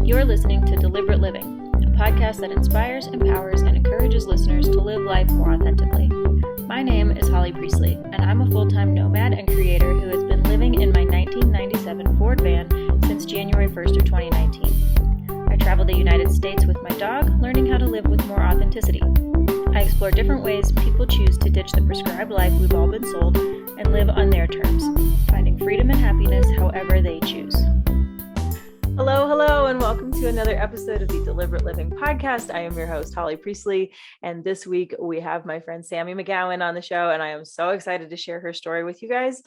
You're listening to Deliberate Living, a podcast that inspires, empowers, and encourages listeners to live life more authentically. My name is Holly Priestley, and I'm a full-time nomad and creator who has been living in my 1997 Ford van since January 1st of 2019. I travel the United States with my dog, learning how to live with more authenticity. I explore different ways people choose to ditch the prescribed life we've all been sold and live on their terms, finding freedom and happiness however they choose. Hello, and welcome to another episode of the Deliberate Living podcast. I am your host, Holly Priestley, and this week we have my friend Sammy Mcgowan on the show, and I am so excited to share her story with you guys.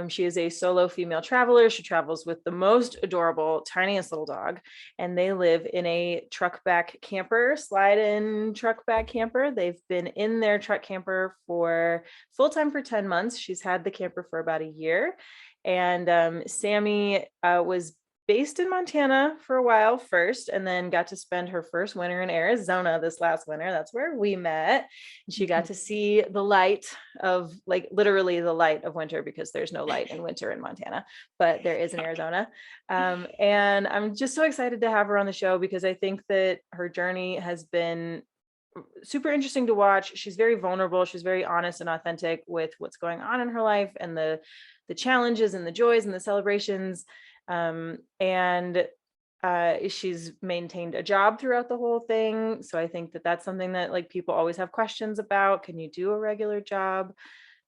She is a solo female traveler. She travels with the most adorable, tiniest little dog, and they live in a truck-back camper, slide-in truck-back camper. They've been in their truck camper for full-time for 10 months. She's had the camper for about a year, and Sammy was based in Montana for a while first, and then got to spend her first winter in Arizona this last winter. That's where we met. And she got to see the light of, like, literally the light of winter, because there's no light in winter in Montana, but there is in Arizona. And I'm just so excited to have her on the show because I think that her journey has been super interesting to watch. She's very vulnerable. She's very honest and authentic with what's going on in her life and the challenges and the joys and the celebrations. She's maintained a job throughout the whole thing. So I think that that's something that, like, people always have questions about. Can you do a regular job,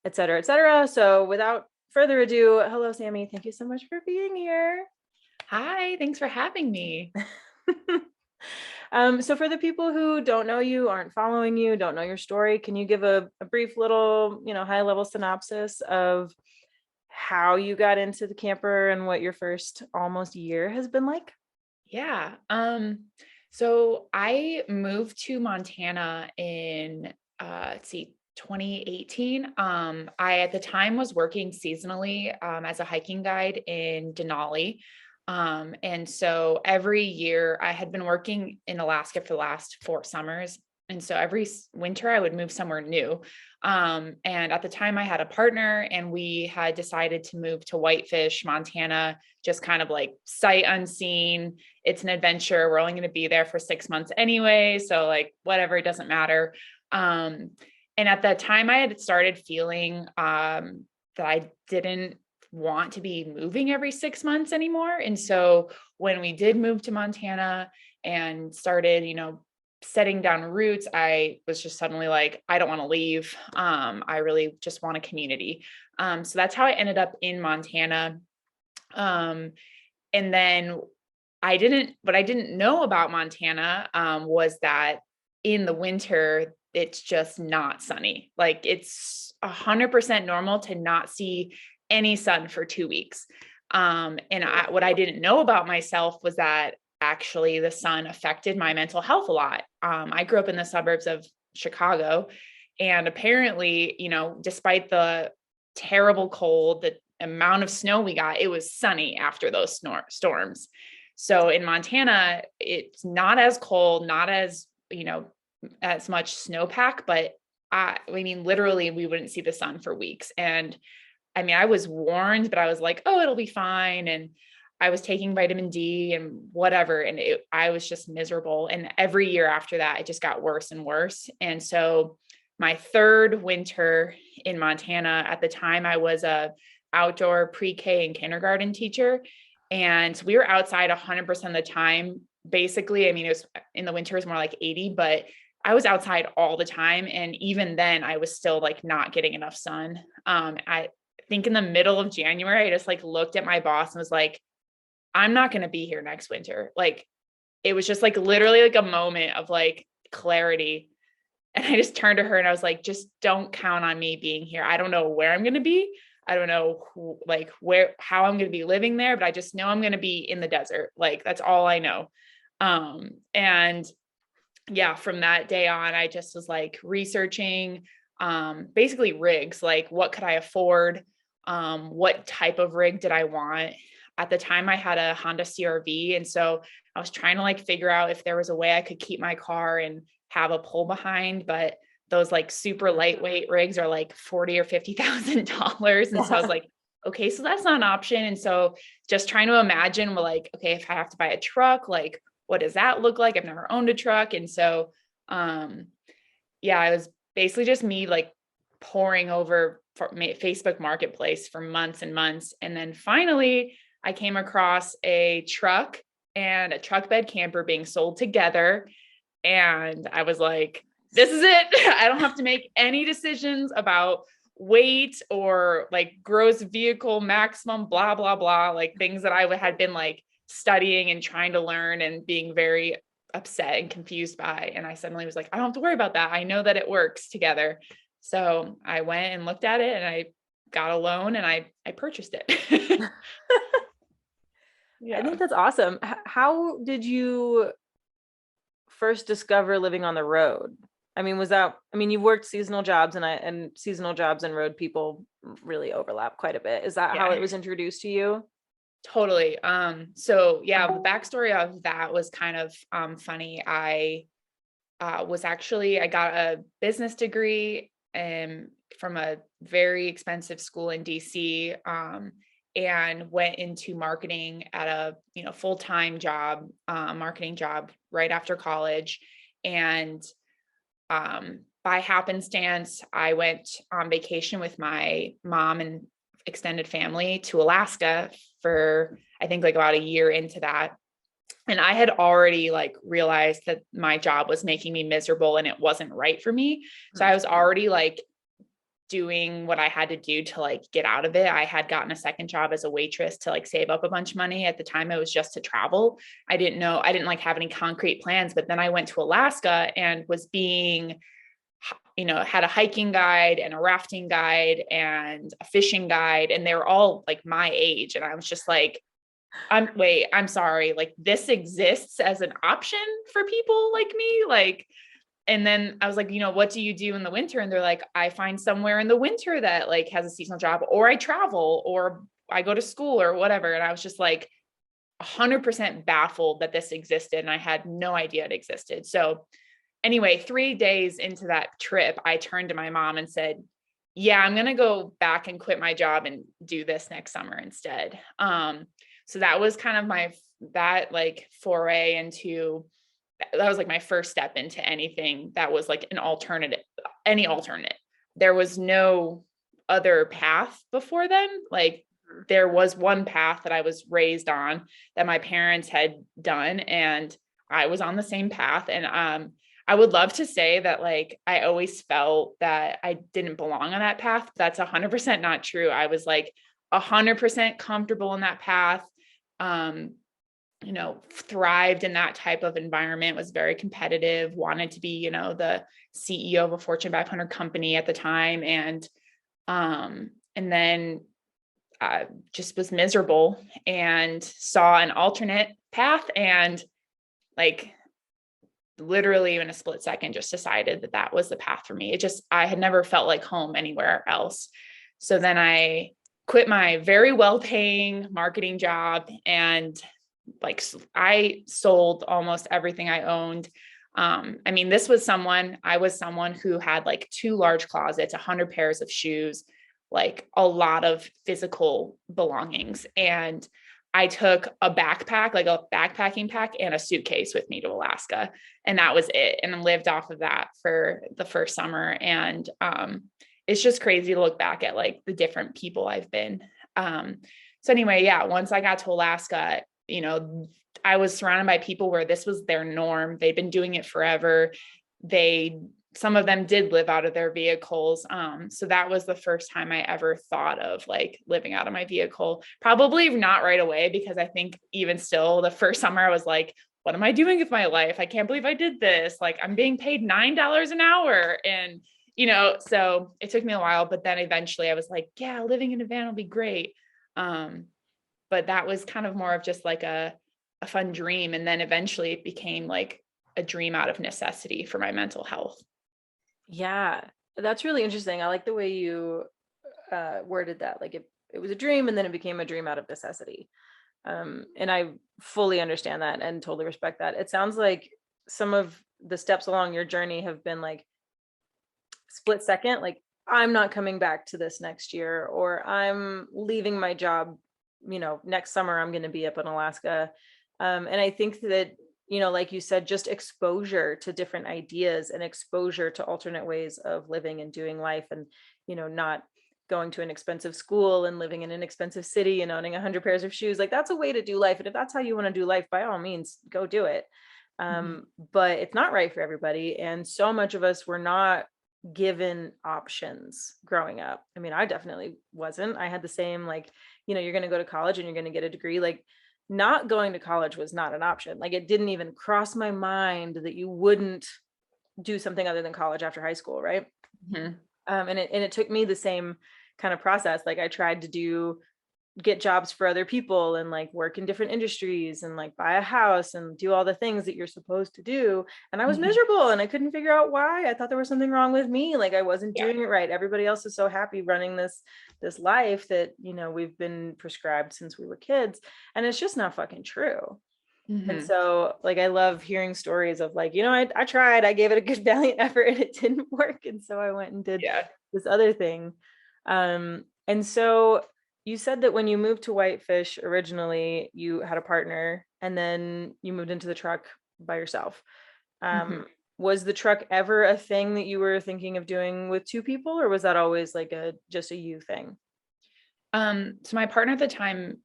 et cetera, et cetera. So without further ado, hello, Sammy. Thank you so much for being here. Hi, thanks for having me. So for the people who don't know you, aren't following you, don't know your story, can you give a brief little, high level synopsis of how you got into the camper and what your first almost year has been like? Yeah. So I moved to Montana in 2018. I at the time was working seasonally as a hiking guide in Denali. And so every year I had been working in Alaska for the last 4 summers. And so every winter I would move somewhere new. And at the time I had a partner, and we had decided to move to Whitefish, Montana, just kind of like sight unseen. It's an adventure. We're only going to be there for 6 months anyway. So, like, whatever, it doesn't matter. And at that time I had started feeling that I didn't want to be moving every 6 months anymore. And so when we did move to Montana and started, setting down roots, I was just suddenly like, I don't want to leave. I really just want a community. So that's how I ended up in Montana. And then what I didn't know about Montana was that in the winter, it's just not sunny. Like, it's 100% normal to not see any sun for 2 weeks. What I didn't know about myself was that actually the sun affected my mental health a lot. I grew up in the suburbs of Chicago, and apparently, despite the terrible cold, the amount of snow we got, it was sunny after those storms. So in Montana, it's not as cold, not as, as much snowpack, but literally we wouldn't see the sun for weeks. And I was warned, but I was like, oh, it'll be fine. And I was taking vitamin D and whatever. And I was just miserable. And every year after that, it just got worse and worse. And so my third winter in Montana, at the time I was a outdoor pre-K and kindergarten teacher. And we were outside 100% of the time. Basically, it was in the winter, it was more like 80, but I was outside all the time. And even then I was still like not getting enough sun. I think in the middle of January, I just like looked at my boss and was like, I'm not going to be here next winter. Like, it was just like literally like a moment of like clarity. And I just turned to her and I was like, just don't count on me being here. I don't know where I'm going to be. I don't know how I'm going to be living there, but I just know I'm going to be in the desert. Like, that's all I know. And yeah, from that day on, I just was like researching, basically rigs, like what could I afford? What type of rig did I want? At the time I had a Honda CRV. And so I was trying to like figure out if there was a way I could keep my car and have a pull behind, but those like super lightweight rigs are like $40,000 or $50,000. And so I was like, okay, so that's not an option. And so just trying to imagine, well, like, okay, if I have to buy a truck, like, what does that look like? I've never owned a truck. And so, yeah, it was basically just me like pouring over for Facebook Marketplace for months and months. And then finally, I came across a truck and a truck bed camper being sold together. And I was like, this is it. I don't have to make any decisions about weight or like gross vehicle maximum, blah, blah, blah, like things that I had been like studying and trying to learn and being very upset and confused by. And I suddenly was like, I don't have to worry about that. I know that it works together. So I went and looked at it and I got a loan and I purchased it. I think that's awesome. How did you first discover living on the road? I mean, you worked seasonal jobs and seasonal jobs and road people really overlap quite a bit. Is that how it was introduced to you? Totally. So yeah, the backstory of that was kind of funny. I got a business degree from a very expensive school in DC, and went into marketing at a full-time job, marketing job right after college. And by happenstance, I went on vacation with my mom and extended family to Alaska for, I think, like about a year into that. And I had already like realized that my job was making me miserable and it wasn't right for me. So I was already like doing what I had to do to like get out of it. I had gotten a second job as a waitress to like save up a bunch of money. At the time it was just to travel. I didn't like have any concrete plans, but then I went to Alaska and was had a hiking guide and a rafting guide and a fishing guide. And they were all like my age. And I was just like, I'm sorry. Like this exists as an option for people like me. Like, and then I was like, what do you do in the winter? And they're like, I find somewhere in the winter that like has a seasonal job, or I travel, or I go to school or whatever. And I was just like 100% baffled that this existed. And I had no idea it existed. So anyway, 3 days into that trip, I turned to my mom and said, yeah, I'm going to go back and quit my job and do this next summer instead. So that was kind of that foray into, that was like my first step into anything that was like any alternate. There was no other path before then. Like there was one path that I was raised on that my parents had done, and I was on the same path. And I would love to say that like I always felt that I didn't belong on that path. That's 100% not true. I was like 100% comfortable in that path. Thrived in that type of environment, was very competitive, wanted to be, the CEO of a Fortune 500 company at the time. And then just was miserable and saw an alternate path, and like literally in a split second just decided that that was the path for me. I had never felt like home anywhere else. So then I quit my very well-paying marketing job, and like I sold almost everything I owned. I was someone who had like 2 large closets, 100 pairs of shoes, like a lot of physical belongings. And I took a backpack, like a backpacking pack, and a suitcase with me to Alaska. And that was it. And I lived off of that for the first summer. And it's just crazy to look back at like the different people I've been. So anyway, yeah, once I got to Alaska, I was surrounded by people where this was their norm. They'd been doing it forever. Some of them did live out of their vehicles. So that was the first time I ever thought of like living out of my vehicle. Probably not right away, because I think even still the first summer I was like, what am I doing with my life? I can't believe I did this. Like I'm being paid $9 an hour. And, so it took me a while, but then eventually I was like, yeah, living in a van will be great. But that was kind of more of just like a fun dream. And then eventually it became like a dream out of necessity for my mental health. Yeah, that's really interesting. I like the way you worded that. Like it was a dream and then it became a dream out of necessity. And I fully understand that and totally respect that. It sounds like some of the steps along your journey have been like split second, like I'm not coming back to this next year, or I'm leaving my job, next summer I'm going to be up in Alaska. And I think that, like you said, just exposure to different ideas and exposure to alternate ways of living and doing life, and, not going to an expensive school and living in an expensive city and owning 100 pairs of shoes. Like, that's a way to do life. And if that's how you want to do life, by all means, go do it. Mhm. But it's not right for everybody. And so much of us were not given options growing up. I mean, I definitely wasn't. I had the same, like, you're going to go to college and you're going to get a degree. Like, not going to college was not an option. Like, it didn't even cross my mind that you wouldn't do something other than college after high school, right? Mhm. And it took me the same kind of process. Like, I tried to get jobs for other people and like work in different industries and like buy a house and do all the things that you're supposed to do. And I was Mhm. miserable and I couldn't figure out why. I thought there was something wrong with me. Like, I wasn't Yeah. doing it right. Everybody else is so happy running this life that, we've been prescribed since we were kids. And it's just not fucking true. And Mhm. so, like, I love hearing stories of like, I tried, I gave it a good valiant effort and it didn't work. And so I went and did Yeah. this other thing. And so you said that when you moved to Whitefish originally, you had a partner and then you moved into the truck by yourself. Mhm. Was the truck ever a thing that you were thinking of doing with two people, or was that always like just a you thing? So my partner at the time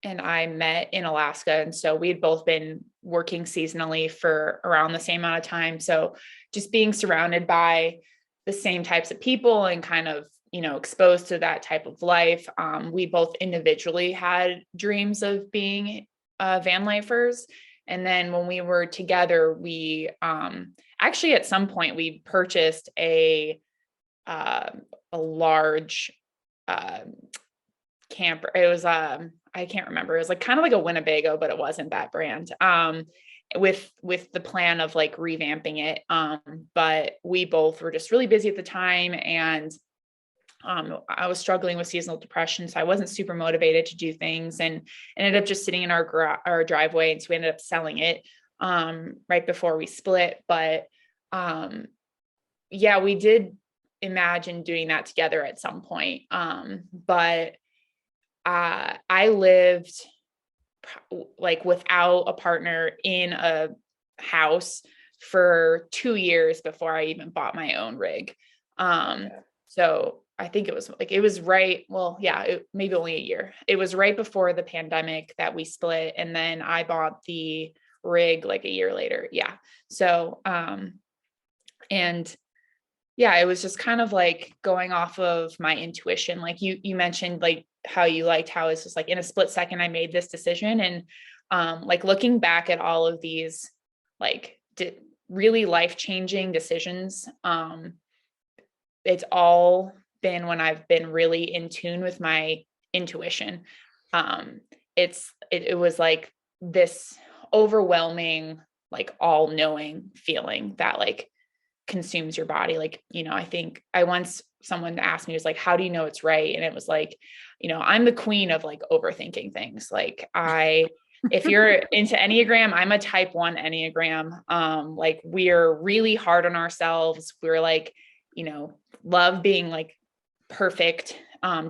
and I met in Alaska. And so we had both been working seasonally for around the same amount of time. So just being surrounded by the same types of people and kind of, exposed to that type of life. We both individually had dreams of being van lifers. And then when we were together, we actually at some point we purchased uh, a large uh, camper. It was I can't remember. It was like kind of like a Winnebago, but it wasn't that brand. With the plan of like revamping it. But we both were just really busy at the time, and I was struggling with seasonal depression, so I wasn't super motivated to do things, and ended up just sitting in our driveway, and so we ended up selling it right before we split. But um, yeah, we did imagine doing that together at some point. But I lived like without a partner in a house for 2 years before I even bought my own rig. So I think it was right. Well, yeah, maybe only a year. It was right before the pandemic that we split. And then I bought the rig like a year later. Yeah. So, and yeah, it was just kind of like going off of my intuition. Like you mentioned, like how you liked how it's just like in a split second I made this decision. And like looking back at all of these like really life-changing decisions, it's all been when I've been really in tune with my intuition. Um it was like this overwhelming, like all knowing feeling that like consumes your body. Like, I think someone asked me, was like, how do you know it's right? And it was like, I'm the queen of like overthinking things. Like if you're into Enneagram, I'm a type 1 Enneagram. Like we're really hard on ourselves. We're like, love being like perfect,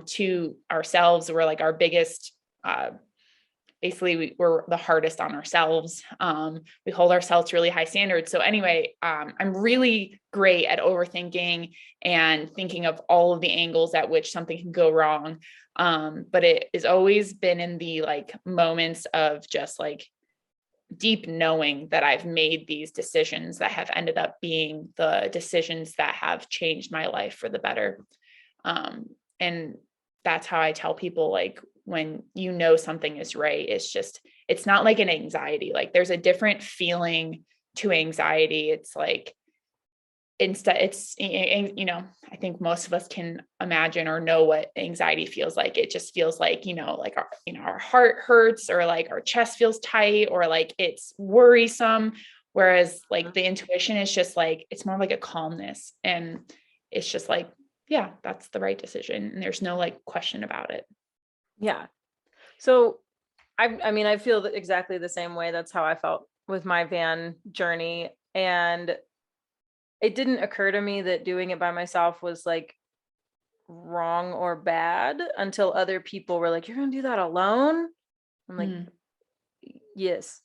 to ourselves. We're like our biggest, basically we're the hardest on ourselves. We hold ourselves to really high standards. So anyway, I'm really great at overthinking and thinking of all of the angles at which something can go wrong. But it has always been in the like moments of just like deep knowing that I've made these decisions that have ended up being the decisions that have changed my life for the better. And that's how I tell people, like, when something is right, it's not like an anxiety. Like there's a different feeling to anxiety. It's like, instead I think most of us can imagine or know what anxiety feels like. It just feels like, like our heart hurts, or like our chest feels tight, or like it's worrisome. Whereas like the intuition is just like, it's more like a calmness, and it's just like, yeah, that's the right decision. And there's no like question about it. Yeah. So I mean, I feel exactly the same way. That's how I felt with my van journey. And it didn't occur to me that doing it by myself was like wrong or bad until other people were like, you're going to do that alone? I'm like, yes,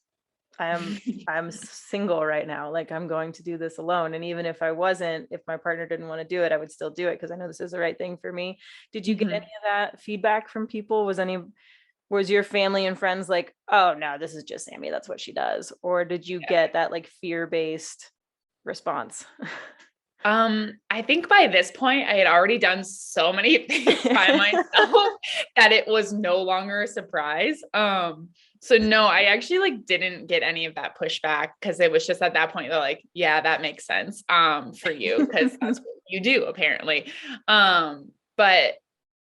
I'm single right now. Like, I'm going to do this alone. And even if I wasn't, if my partner didn't want to do it, I would still do it because I know this is the right thing for me. Did you get any of that feedback from people? Was your family and friends like, oh no, this is just Sammy, that's what she does? Or did you get that like fear-based response? I think by this point I had already done so many things by myself that it was no longer a surprise. So no, I actually like didn't get any of that pushback because it was just at that point they're like, yeah, that makes sense for you because that's what you do apparently. But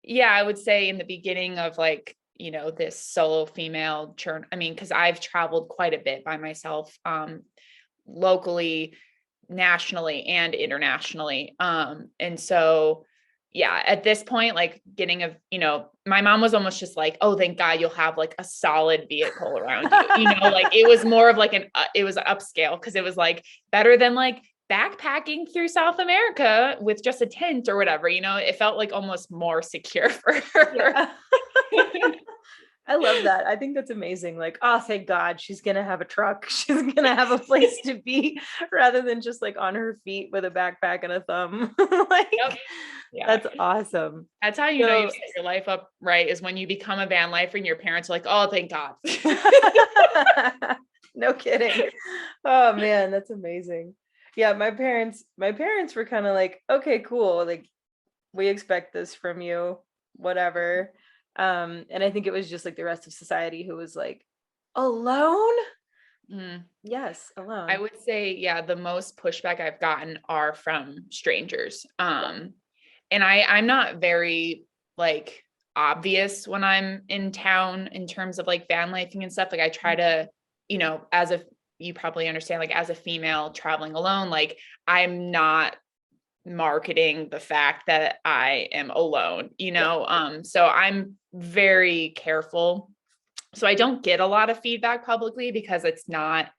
yeah, I would say in the beginning of like, this solo female journey, I mean, because I've traveled quite a bit by myself, locally, nationally, and internationally. And so, yeah, at this point, like my mom was almost just like, oh, thank God you'll have like a solid vehicle around you, like it was more of like it was upscale because it was like better than like backpacking through South America with just a tent or whatever, it felt like almost more secure for her. Yeah. I love that. I think that's amazing. Like, oh, thank God she's going to have a truck. She's going to have a place to be rather than just like on her feet with a backpack and a thumb. Like, yep. Yeah. That's awesome. That's how you know you set your life up right, is when you become a van lifer and your parents are like, oh, thank God. No kidding. Oh man, that's amazing. Yeah, my parents were kind of like, okay, cool. Like, we expect this from you, whatever. And I think it was just like the rest of society who was like, alone? Yes, alone. I would say, yeah, the most pushback I've gotten are from strangers. And I'm not very like obvious when I'm in town in terms of like van lifing and stuff. Like I try to, you probably understand, like as a female traveling alone, like I'm not marketing the fact that I am alone, so I'm very careful. So I don't get a lot of feedback publicly because it's not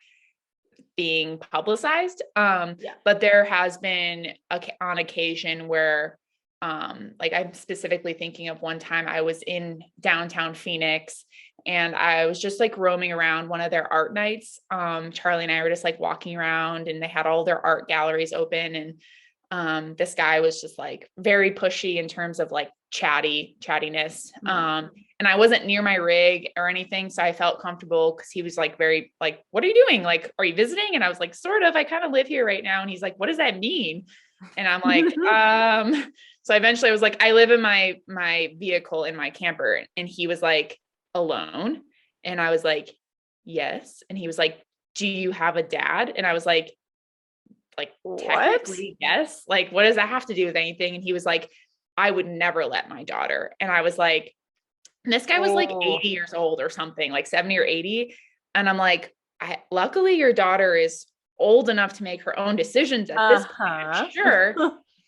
being publicized. But there has been on occasion where, like I'm specifically thinking of one time I was in downtown Phoenix and I was just like roaming around one of their art nights. Charlie and I were just like walking around and they had all their art galleries open, and this guy was just like very pushy in terms of like chattiness. And I wasn't near my rig or anything. So I felt comfortable because he was like, very like, what are you doing? Like, are you visiting? And I was like, sort of, I kind of live here right now. And he's like, what does that mean? And I'm like, so eventually I was like, I live in my vehicle in my camper. And he was like, alone? And I was like, yes. And he was like, do you have a dad? And I was like, technically, yes. Like, what does that have to do with anything? And he was like, I would never let my daughter. And I was like, and this guy was like 80 years old or something, like 70 or 80. And I'm like, luckily your daughter is old enough to make her own decisions at this point, sure.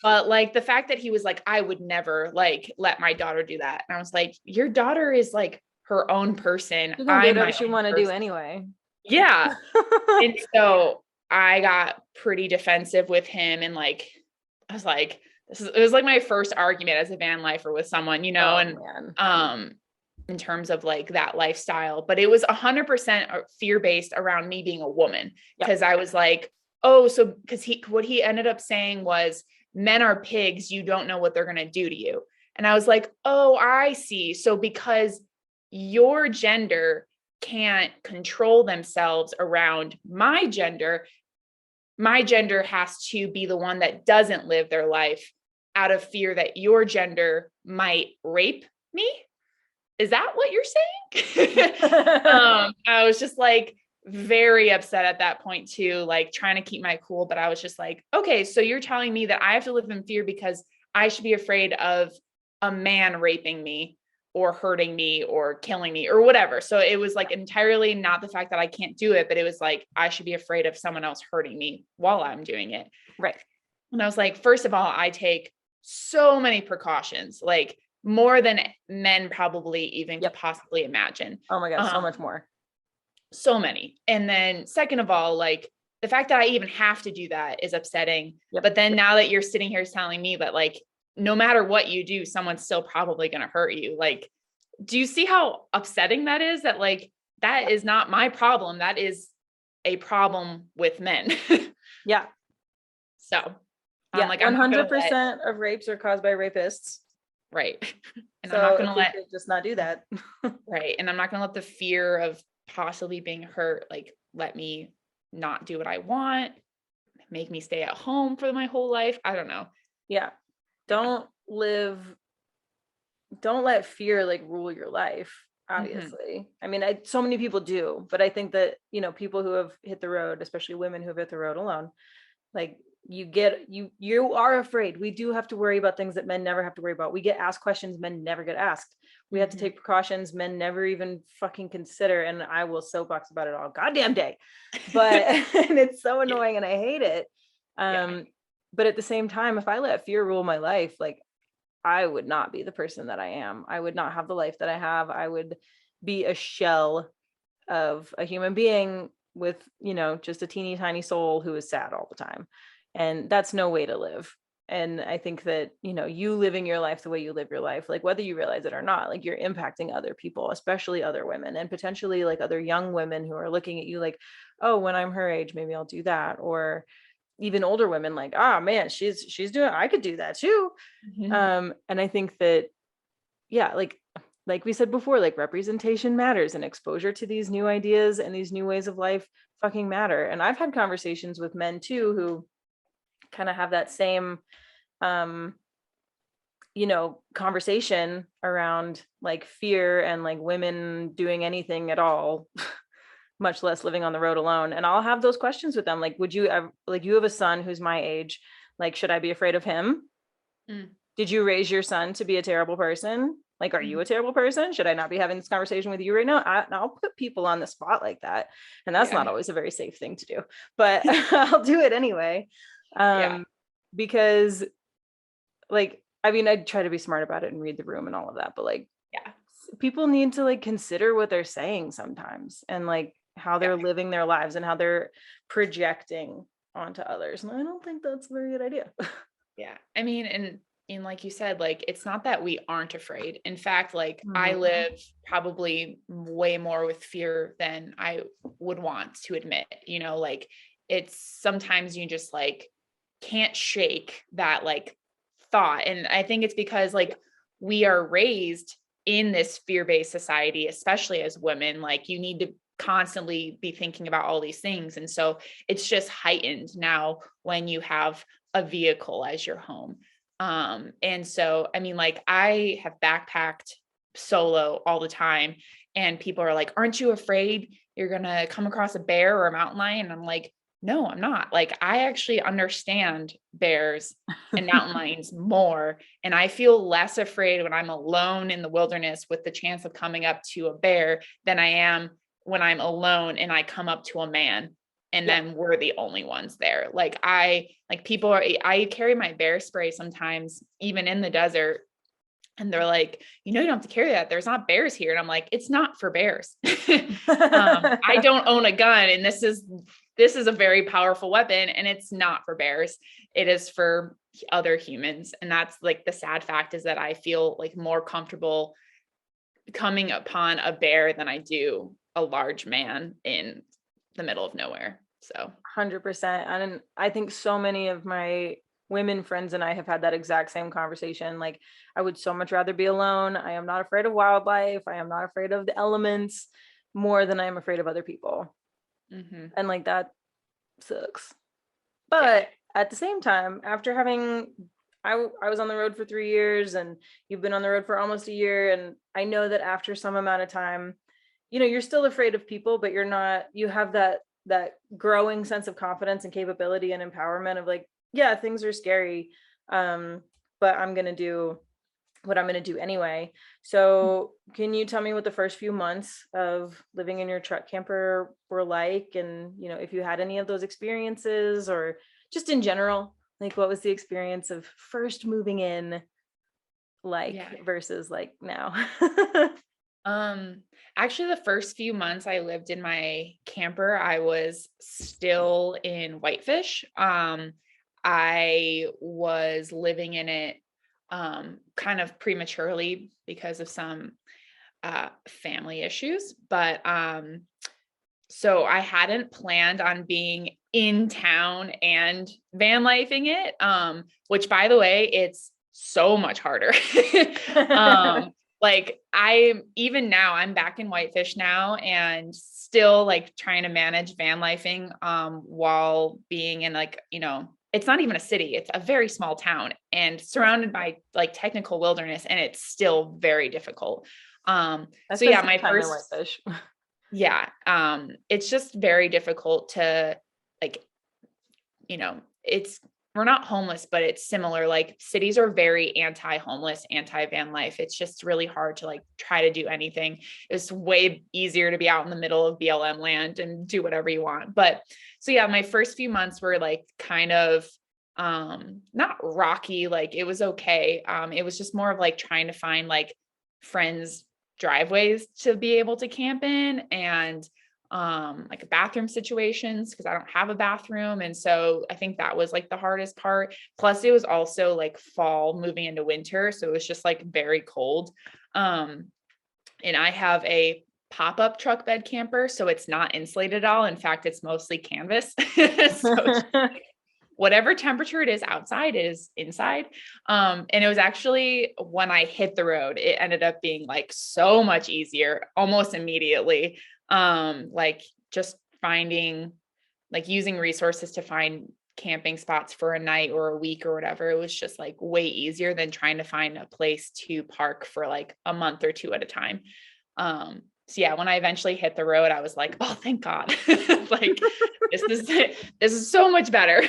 But like the fact that he was like, I would never like let my daughter do that. And I was like, your daughter is like her own person. I do what she want to do anyway. Yeah. And so I got pretty defensive with him. And like, I was like, it was like my first argument as a van lifer with someone, in terms of like that lifestyle, but it was 100% fear-based around me being a woman. Cause I was like, oh, so what he ended up saying was, men are pigs. You don't know what they're going to do to you. And I was like, oh, I see. So because your gender can't control themselves around my gender has to be the one that doesn't live their life out of fear that your gender might rape me. Is that what you're saying? I was just like very upset at that point too, like trying to keep my cool. But I was just like, okay, so you're telling me that I have to live in fear because I should be afraid of a man raping me or hurting me or killing me or whatever. So it was like entirely not the fact that I can't do it, but it was like, I should be afraid of someone else hurting me while I'm doing it. Right. And I was like, first of all, I take so many precautions, like more than men probably even could possibly imagine. Oh my God, so much more. So many. And then second of all, like the fact that I even have to do that is upsetting. But then now that you're sitting here telling me that like no matter what you do, someone's still probably going to hurt you. Like, do you see how upsetting that is? That like, that is not my problem. That is a problem with men. Yeah. So Yeah. I'm like, I'm not going to let, 100% of rapes are caused by rapists. right. And I'm So not going if to we let, could just not do that. right. And I'm not going to let the fear of possibly being hurt, like, let me not do what I want, make me stay at home for my whole life. I don't know. Yeah. Don't let fear like rule your life, obviously. I mean, so many people do, but I think that, people who have hit the road, especially women who have hit the road alone, like you are afraid. We do have to worry about things that men never have to worry about. We get asked questions men never get asked. We have to take precautions men never even fucking consider. And I will soapbox about it all goddamn day. But and it's so annoying and I hate it. But at the same time, if I let fear rule my life, like I would not be the person that I am. I would not have the life that I have. I would be a shell of a human being with, just a teeny tiny soul who is sad all the time. And that's no way to live. And I think that, you living your life the way you live your life, like whether you realize it or not, like you're impacting other people, especially other women and potentially like other young women who are looking at you like, oh, when I'm her age, maybe I'll do that. Or even older women like, ah, man, she's doing, I could do that too. And I think that, yeah, like we said before, like representation matters and exposure to these new ideas and these new ways of life fucking matter. And I've had conversations with men too, who kind of have that same, conversation around like fear and like women doing anything at all, much less living on the road alone. And I'll have those questions with them. Like, would you ever, like, you have a son who's my age, like, should I be afraid of him? Did you raise your son to be a terrible person? Like, are you a terrible person? Should I not be having this conversation with you right now? I'll put people on the spot like that. And that's not always a very safe thing to do, but I'll do it anyway. Because like, I mean, I try to be smart about it and read the room and all of that, but like, people need to like consider what they're saying sometimes and like how they're living their lives and how they're projecting onto others. And I don't think that's a very good idea. Yeah. I mean, and like you said, like, it's not that we aren't afraid. In fact, like I live probably way more with fear than I would want to admit, like it's sometimes you just like can't shake that like thought. And I think it's because like we are raised in this fear-based society, especially as women, like you need to constantly be thinking about all these things. And so it's just heightened now when you have a vehicle as your home. And so, I mean, like I have backpacked solo all the time and people are like, aren't you afraid you're going to come across a bear or a mountain lion? And I'm like, no, I'm not. Like, I actually understand bears and mountain lions more. And I feel less afraid when I'm alone in the wilderness with the chance of coming up to a bear than I am when I'm alone and I come up to a man and then we're the only ones there. Like I carry my bear spray sometimes, even in the desert. And they're like, you don't have to carry that. There's not bears here. And I'm like, it's not for bears. I don't own a gun. And this is a very powerful weapon and it's not for bears. It is for other humans. And that's like the sad fact is that I feel like more comfortable coming upon a bear than I do a large man in the middle of nowhere. So 100%. And I think so many of my women friends and I have had that exact same conversation. Like, I would so much rather be alone. I am not afraid of wildlife. I am not afraid of the elements more than I am afraid of other people. And like, that sucks. But at the same time, after having, I was on the road for 3 years and you've been on the road for almost a year. And I know that after some amount of time, you're still afraid of people, but you're not, you have that growing sense of confidence and capability and empowerment of like, yeah, things are scary. But I'm going to do what I'm going to do anyway. So can you tell me what the first few months of living in your truck camper were like? And, if you had any of those experiences or just in general, like what was the experience of first moving in like versus like now? Actually the first few months I lived in my camper, I was still in Whitefish. I was living in it kind of prematurely because of some family issues. But so I hadn't planned on being in town and van lifing it, which by the way, it's so much harder. Like even now I'm back in Whitefish now and still like trying to manage van lifing, while being in like, it's not even a city, it's a very small town and surrounded by like technical wilderness, and it's still very difficult. So yeah, my first, Whitefish. yeah, it's just very difficult to like, we're not homeless, but it's similar. Like cities are very anti-homeless, anti-van life. It's just really hard to like try to do anything. It's way easier to be out in the middle of BLM land and do whatever you want. But so yeah, my first few months were like kind of not rocky, like it was okay. It was just more of like trying to find like friends' driveways to be able to camp in, and like bathroom situations because I don't have a bathroom. And so I think that was like the hardest part. Plus it was also like fall moving into winter. So it was just like very cold. And I have a pop-up truck bed camper. So it's not insulated at all. In fact, it's mostly canvas. So whatever temperature it is outside is inside. And it was actually when I hit the road, it ended up being like so much easier almost immediately. Like just finding, like using resources to find camping spots for a night or a week or whatever. It was just like way easier than trying to find a place to park for like a month or two at a time. So yeah, when I eventually hit the road, I was like, oh, thank God. Like this is so much better.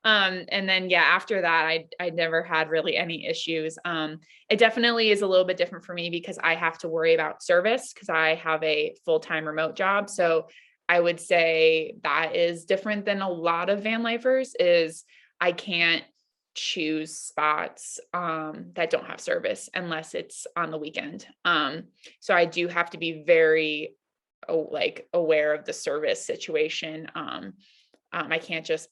And then, yeah, after that, I never had really any issues. It definitely is a little bit different for me because I have to worry about service because I have a full-time remote job. So I would say that is different than a lot of van lifers. Is I can't choose spots that don't have service unless it's on the weekend. So I do have to be very like aware of the service situation. I can't just,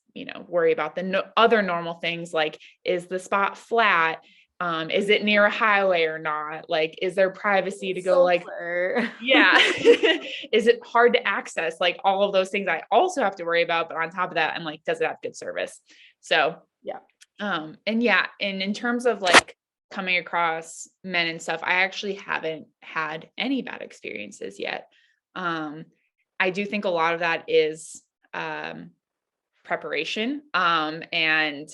worry about the other normal things like, is the spot flat? Is it near a highway or not? Like, is there privacy to go like, yeah. Is it hard to access? Like all of those things I also have to worry about. But on top of that, I'm like, does it have good service? So yeah. And yeah, and in terms of like coming across men and stuff, I actually haven't had any bad experiences yet. I do think a lot of that is preparation, and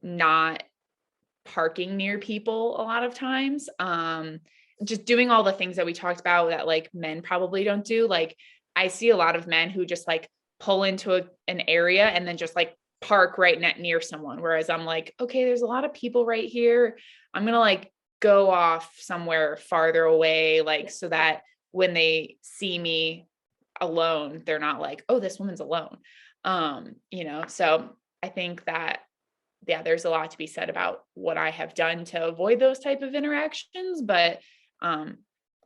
not parking near people a lot of times. Just doing all the things that we talked about that like men probably don't do. Like I see a lot of men who just like pull into an area and then just like park right near someone. Whereas I'm like, okay, there's a lot of people right here. I'm going to like go off somewhere farther away, like, so that when they see me alone, they're not like, oh, this woman's alone. So I think that, yeah, there's a lot to be said about what I have done to avoid those type of interactions, but,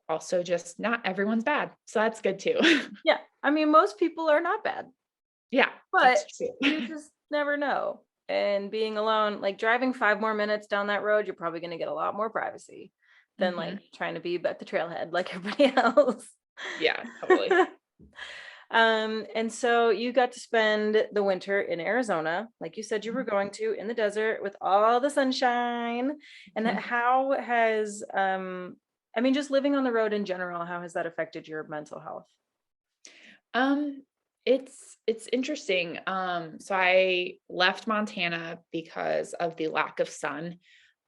also just not everyone's bad. So that's good too. Yeah. I mean, most people are not bad. Yeah. But you just never know. And being alone, like driving 5 more minutes down that road, you're probably going to get a lot more privacy than like trying to be at the trailhead like everybody else. Yeah, totally. And so you got to spend the winter in Arizona, like you said you were going to, in the desert with all the sunshine. And how has, just living on the road in general, how has that affected your mental health? It's interesting. So I left Montana because of the lack of sun,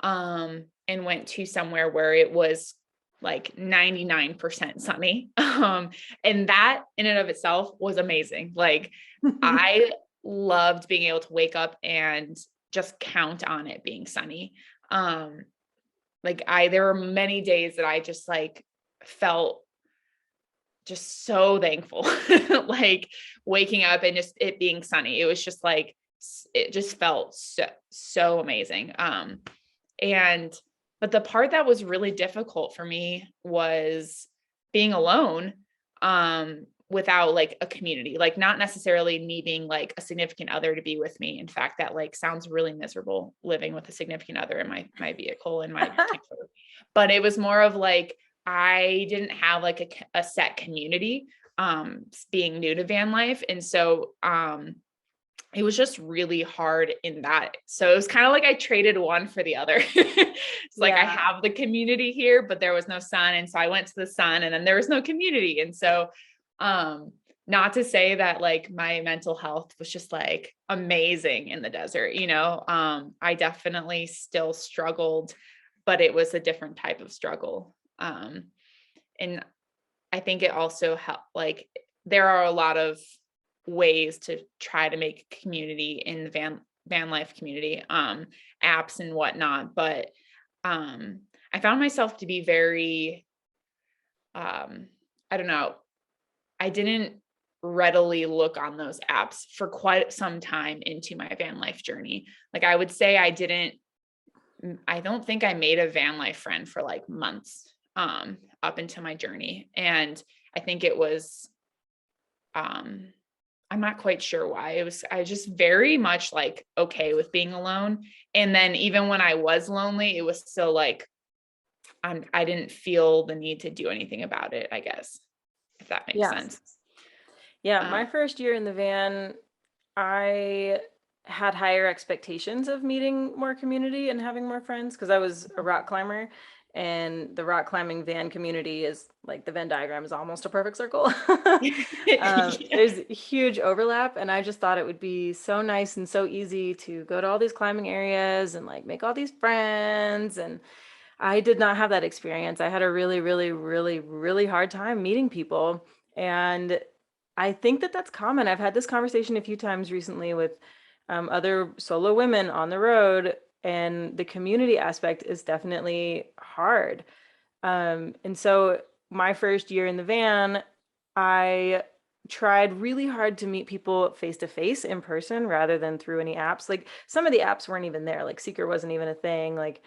and went to somewhere where it was like 99% sunny. And that in and of itself was amazing. Like I loved being able to wake up and just count on it being sunny. There were many days that I just like felt just so thankful, like waking up and just it being sunny. It was just like, it just felt so amazing. But the part that was really difficult for me was being alone, without like a community, like not necessarily needing like a significant other to be with me. In fact, that like sounds really miserable living with a significant other in my vehicle in my camper. But it was more of like, I didn't have like a set community, being new to van life. And so, it was just really hard in that. So it was kind of like I traded one for the other. It's like, I have the community here, but there was no sun. And so I went to the sun and then there was no community. And so, not to say that like my mental health was just like amazing in the desert, I definitely still struggled, but it was a different type of struggle. And I think it also helped, like, there are a lot of ways to try to make community in the van life community, apps and whatnot. But, I found myself to be very, I don't know, I didn't readily look on those apps for quite some time into my van life journey. Like, I would say I don't think I made a van life friend for like months, up into my journey. And I think it was, I'm not quite sure why. I just very much like okay with being alone. And then even when I was lonely, it was still like, I didn't feel the need to do anything about it, I guess, if that makes sense. Yeah. My first year in the van, I had higher expectations of meeting more community and having more friends because I was a rock climber. And the rock climbing van community is like, the Venn diagram is almost a perfect circle. There's huge overlap. And I just thought it would be so nice and so easy to go to all these climbing areas and like make all these friends. And I did not have that experience. I had a really, really, really, really hard time meeting people. And I think that that's common. I've had this conversation a few times recently with other solo women on the road, and the community aspect is definitely hard. And so my first year in the van, I tried really hard to meet people face to face in person rather than through any apps. Like, some of the apps weren't even there. Like, Seeker wasn't even a thing. Like,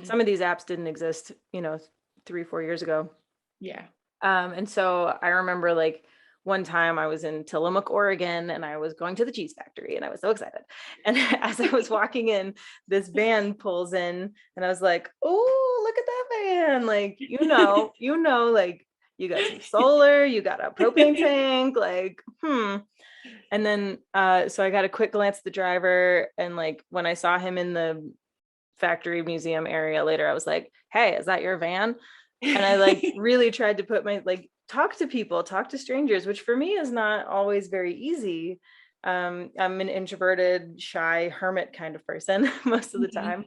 some of these apps didn't exist, 3-4 years ago. Yeah. And so I remember like one time I was in Tillamook, Oregon, and I was going to the cheese factory and I was so excited. And as I was walking in, this van pulls in and I was like, oh, look at that van. Like, like, you got some solar, you got a propane tank, like, And then, so I got a quick glance at the driver. And like, when I saw him in the factory museum area later, I was like, hey, is that your van? And I like really tried to put talk to people, talk to strangers, which for me is not always very easy. I'm an introverted, shy hermit kind of person most of the time.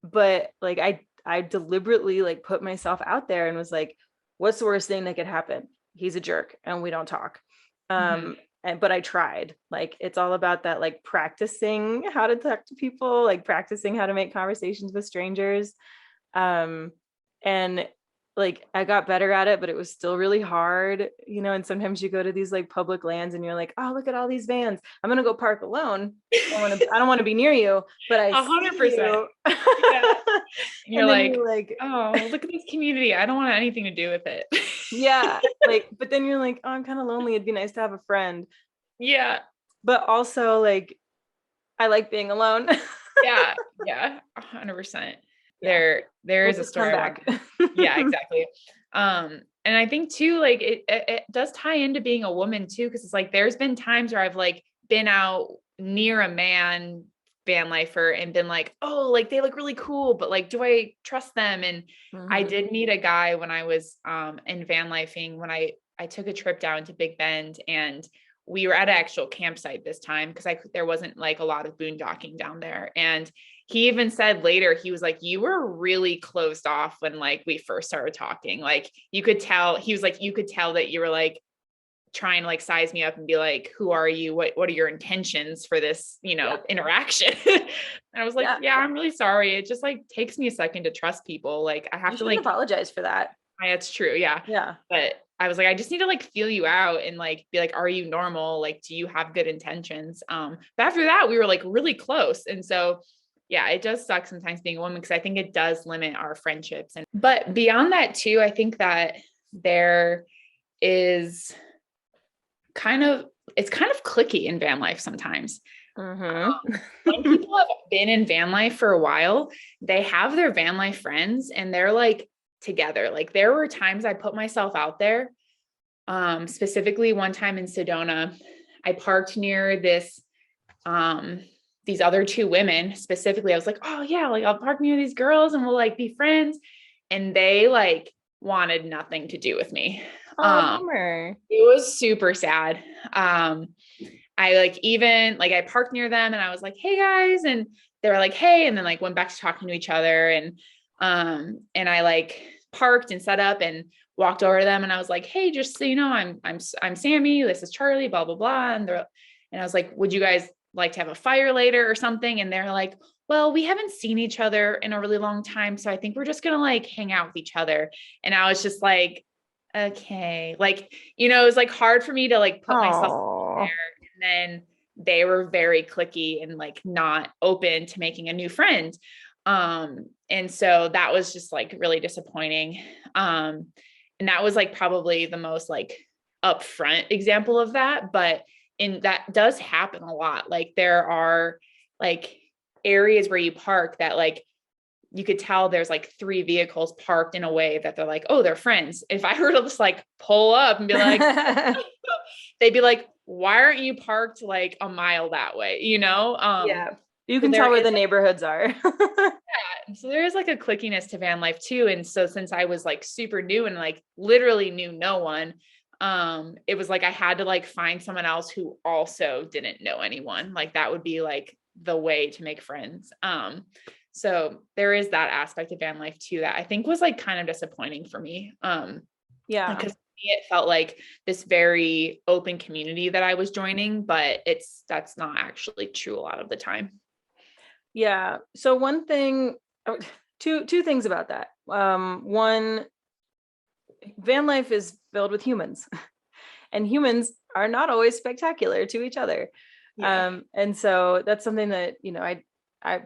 But like, I deliberately like put myself out there and was like, what's the worst thing that could happen? He's a jerk and we don't talk. But I tried. Like, it's all about that, like practicing how to talk to people, like practicing how to make conversations with strangers. And like, I got better at it, but it was still really hard, and sometimes you go to these like public lands and you're like, oh, look at all these vans. I'm going to go park alone. I don't want to be near you, but I 100%. Yeah. You're like, oh, look at this community. I don't want anything to do with it. Yeah. Like, but then you're like, oh, I'm kind of lonely. It'd be nice to have a friend. Yeah. But also like, I like being alone. Yeah. 100%. There is a story back. Yeah, exactly. And I think too, like it does tie into being a woman too, because it's like there's been times where I've like been out near a man van lifer and been like, oh, like they look really cool, but like, do I trust them? And I did meet a guy when I was in van lifing, when I took a trip down to Big Bend, and we were at an actual campsite this time because there wasn't like a lot of boondocking down there. And he even said later, he was like, you were really closed off when like we first started talking. Like, you could tell, he was like, you could tell that you were like trying to like size me up and be like, who are you? What are your intentions for this, interaction? And I was like, yeah, I'm really sorry. It just like takes me a second to trust people. Like, I have to like apologize for that. It's true. Yeah. Yeah. But I was like, I just need to like feel you out and like be like, are you normal? Like, do you have good intentions? But after that, we were like really close. And so, yeah, it does suck sometimes being a woman, because I think it does limit our friendships. But beyond that too, I think that there is it's kind of cliquey in van life sometimes. When people have been in van life for a while, they have their van life friends and they're like together. Like there were times I put myself out there. Specifically one time in Sedona, I parked near these other two women. Specifically, I was like, oh yeah, like I'll park near these girls and we'll like be friends. And they like wanted nothing to do with me. Bummer. It was super sad. I like even like I parked near them and I was like, hey guys, and they were like, hey, and then like went back to talking to each other, and I like parked and set up and walked over to them and I was like, hey, just so you know, I'm Sammy, this is Charlie, blah blah blah, and I was like, would you guys like to have a fire later or something? And they're like, well, we haven't seen each other in a really long time, so I think we're just gonna like hang out with each other. And I was just like, okay, like, you know, it was like hard for me to like put myself there. And then they were very cliquey and like not open to making a new friend. And so that was just like really disappointing. And that was like probably the most like upfront example of that, but that does happen a lot. Like there are like areas where you park that like you could tell there's like 3 vehicles parked in a way that they're like, oh, they're friends. If I were to just like pull up and be like, they'd be like, why aren't you parked like a mile that way? You know? Yeah. You can tell where the neighborhoods are. Yeah. So there is like a clickiness to van life too. And so since I was like super new and like literally knew no one, it was like, I had to like find someone else who also didn't know anyone. Like that would be like the way to make friends. So there is that aspect of van life too, that I think was like kind of disappointing for me. Yeah. Because it felt like this very open community that I was joining, but that's not actually true a lot of the time. Yeah. So one thing, two things about that. One, van life is filled with humans and humans are not always spectacular to each other. Yeah. And so that's something that, you know,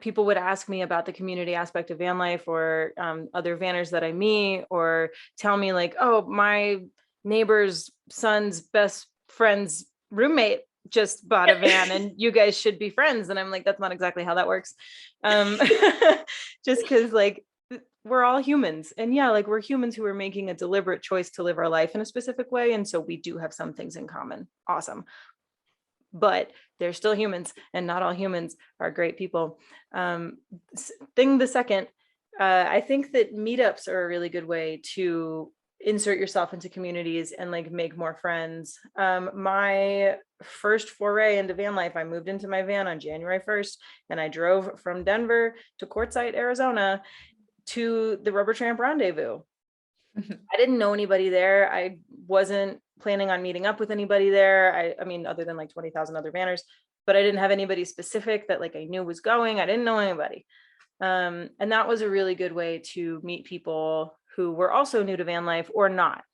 people would ask me about the community aspect of van life, or other vanners that I meet, or tell me like, oh, my neighbor's son's best friend's roommate just bought a van and you guys should be friends. And I'm like, that's not exactly how that works. Just because like we're all humans, and yeah, like we're humans who are making a deliberate choice to live our life in a specific way. And so we do have some things in common. Awesome. But they're still humans, and not all humans are great people. The second, I think that meetups are a really good way to insert yourself into communities and like make more friends. My first foray into van life, I moved into my van on January 1st, and I drove from Denver to Quartzsite, Arizona, to the Rubber Tramp Rendezvous. I didn't know anybody there. I wasn't planning on meeting up with anybody there. I mean, other than like 20,000 other vanners, but I didn't have anybody specific that like I knew was going. I didn't know anybody. And that was a really good way to meet people who were also new to van life or not.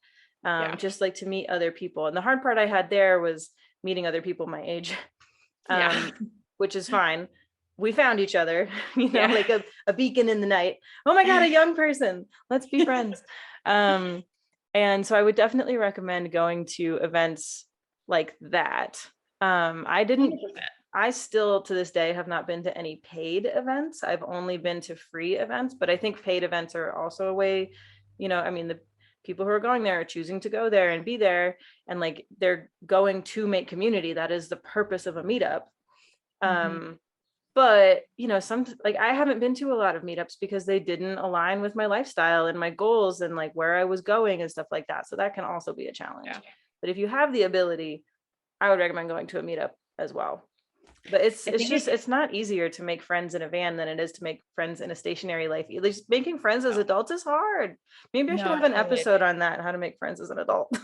Just like to meet other people. And the hard part I had there was meeting other people my age, which is fine. We found each other, you know, like a beacon in the night. Oh my God, a young person. Let's be friends. And so I would definitely recommend going to events like that. I still to this day have not been to any paid events. I've only been to free events, but I think paid events are also a way, you know, I mean, the people who are going there are choosing to go there and be there, and like they're going to make community. That is the purpose of a meetup. But, you know, like I haven't been to a lot of meetups because they didn't align with my lifestyle and my goals and like where I was going and stuff like that. So that can also be a challenge. Yeah. But if you have the ability, I would recommend going to a meetup as well. But it's not easier to make friends in a van than it is to make friends in a stationary life. At least making friends as adults is hard. Maybe I should have an episode on that, how to make friends as an adult.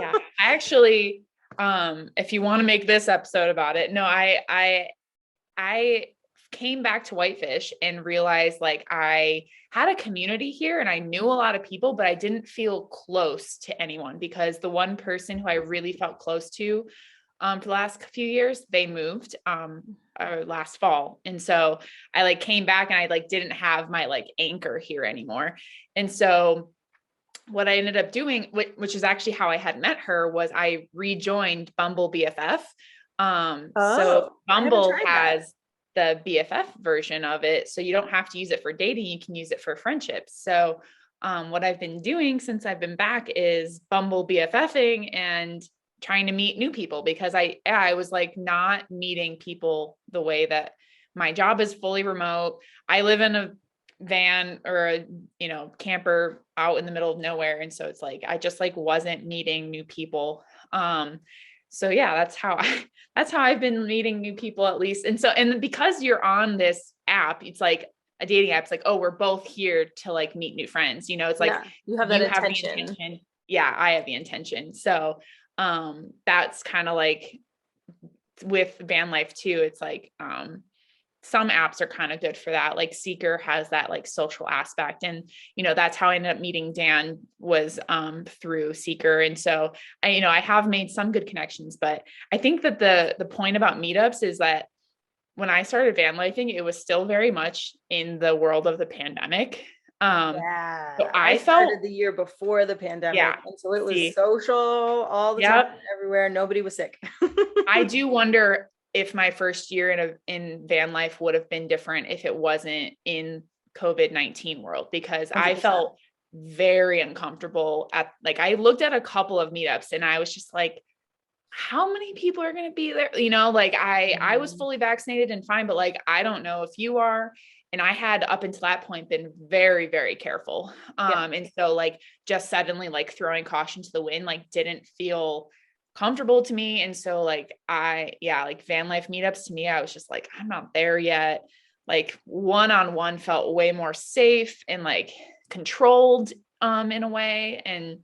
Yeah. I actually, if you want to make this episode about it, no, I came back to Whitefish and realized like I had a community here and I knew a lot of people, but I didn't feel close to anyone because the one person who I really felt close to for the last few years, they moved last fall. And so I like came back and I like didn't have my like anchor here anymore. And so what I ended up doing, which is actually how I had met her, was I rejoined Bumble BFF. So I haven't Bumble tried that. has the BFF version of it. So you don't have to use it for dating. You can use it for friendships. So what I've been doing since I've been back is Bumble BFFing and trying to meet new people, because I was like not meeting people the way that my job is fully remote. I live in a van or a, camper out in the middle of nowhere. And so it's like, I just like wasn't meeting new people. So yeah, that's how I've been meeting new people, at least. And so, and because you're on this app, it's like a dating app. It's like, oh, we're both here to like meet new friends. It's like, Yeah, you have that you have the intention. intention. Yeah, I have the intention. So, that's kind of like with Vanlife too. It's like, some apps are kind of good for that. Like Seeker has that like social aspect. And, that's how I ended up meeting Dan, was through Seeker. And so I have made some good connections, but I think that the point about meetups is that when I started van lifing, it was still very much in the world of the pandemic. So Yeah, I I started felt, the year before the pandemic, yeah, and so it was see, social all the time, yep. everywhere. Nobody was sick. I do wonder if my first year in van life would have been different if it wasn't in COVID-19 world, because I 100%. felt very uncomfortable like, I looked at a couple of meetups and I was just like, how many people are going to be there? Like I was fully vaccinated and fine, but like, I don't know if you are. And I had up until that point been very, very careful. Yeah. And so like just suddenly like throwing caution to the wind, like didn't feel comfortable to me. And so like, like van life meetups to me, I was just like, I'm not there yet. Like one-on-one felt way more safe and like controlled, in a way. And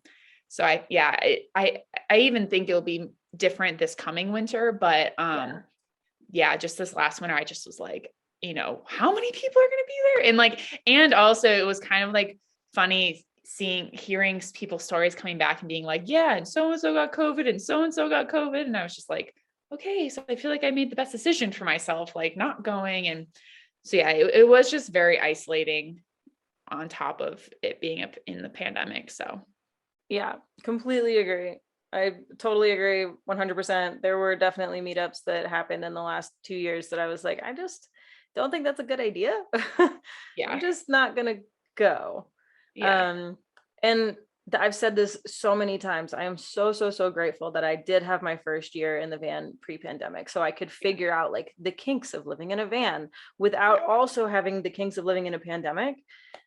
so I even think it'll be different this coming winter, but just this last winter, I just was like, how many people are going to be there? And like, and also it was kind of like funny hearing people's stories coming back and being like, yeah, and so got COVID and so got COVID. And I was just like, okay, so I feel like I made the best decision for myself, like not going. And so, yeah, it was just very isolating on top of it being up in the pandemic. So Yeah, completely agree. I totally agree 100%. There were definitely meetups that happened in the last 2 years that I was like, I just don't think that's a good idea. I'm yeah, just not gonna go. yeah, And I've said this so many times. I am so grateful that I did have my first year in the van pre-pandemic, so I could figure out like the kinks of living in a van without also having the kinks of living in a pandemic.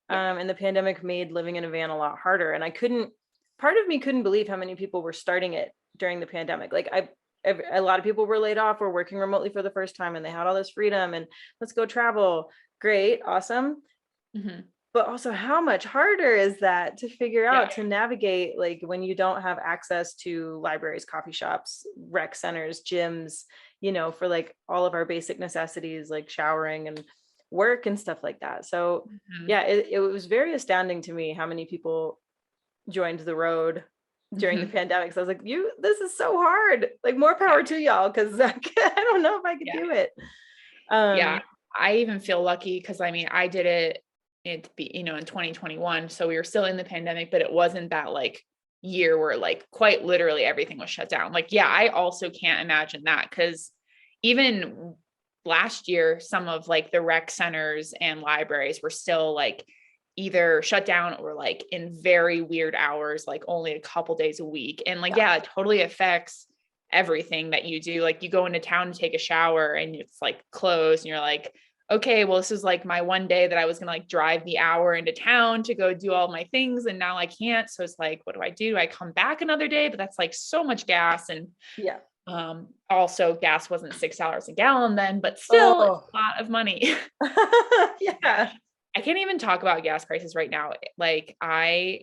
And the pandemic made living in a van a lot harder. And part of me couldn't believe how many people were starting it during the pandemic. Like a lot of people were laid off or working remotely for the first time, and they had all this freedom and let's go travel. Great, awesome. mm-hmm. But also, how much harder is that to figure Yeah, out, to navigate, like when you don't have access to libraries, coffee shops, rec centers, gyms, for like all of our basic necessities like showering and work and stuff like that. So mm-hmm. yeah, it was very astounding to me how many people joined the road during the Mm-hmm. pandemic. So I was like, this is so hard. Like, more power to y'all, because I don't know if I could Yeah. do it. Yeah. I even feel lucky because I mean, I did it in 2021. So we were still in the pandemic, but it wasn't that like year where like quite literally everything was shut down. Like, yeah, I also can't imagine that, because even last year, some of like the rec centers and libraries were still like either shut down or like in very weird hours, like only a couple days a week. And like, yeah, it totally affects everything that you do. Like you go into town to take a shower and it's like closed and you're like, okay, well, this is like my one day that I was going to like drive the hour into town to go do all my things. And now I can't. So it's like, what do I do? Do I come back another day? But that's like so much gas. And Yeah. also gas wasn't $6 a gallon then, but still it's Oh. a lot of money. Yeah. I can't even talk about gas prices right now. Like I'm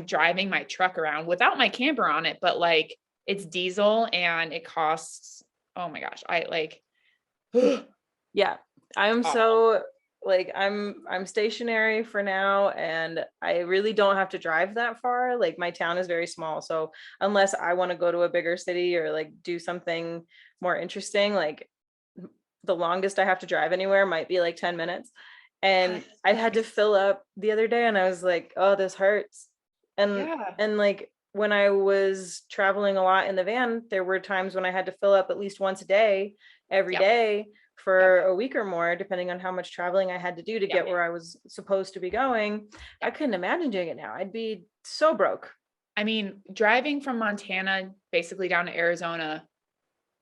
driving my truck around without my camper on it, but like it's diesel and it costs, oh my gosh, I like, Yeah. I'm awful. so like I'm stationary for now, and I really don't have to drive that far. Like my town is very small, so unless I want to go to a bigger city or like do something more interesting, like the longest I have to drive anywhere might be like 10 minutes. And I had to fill up the other day and I was like, oh, this hurts. And Yeah. like when I was traveling a lot in the van, there were times when I had to fill up at least once a day, every Yep. day for Yep. a week or more, depending on how much traveling I had to do to Yep. get where I was supposed to be going. I Yep. couldn't imagine doing it now. I'd be so broke. I mean, driving from Montana basically down to Arizona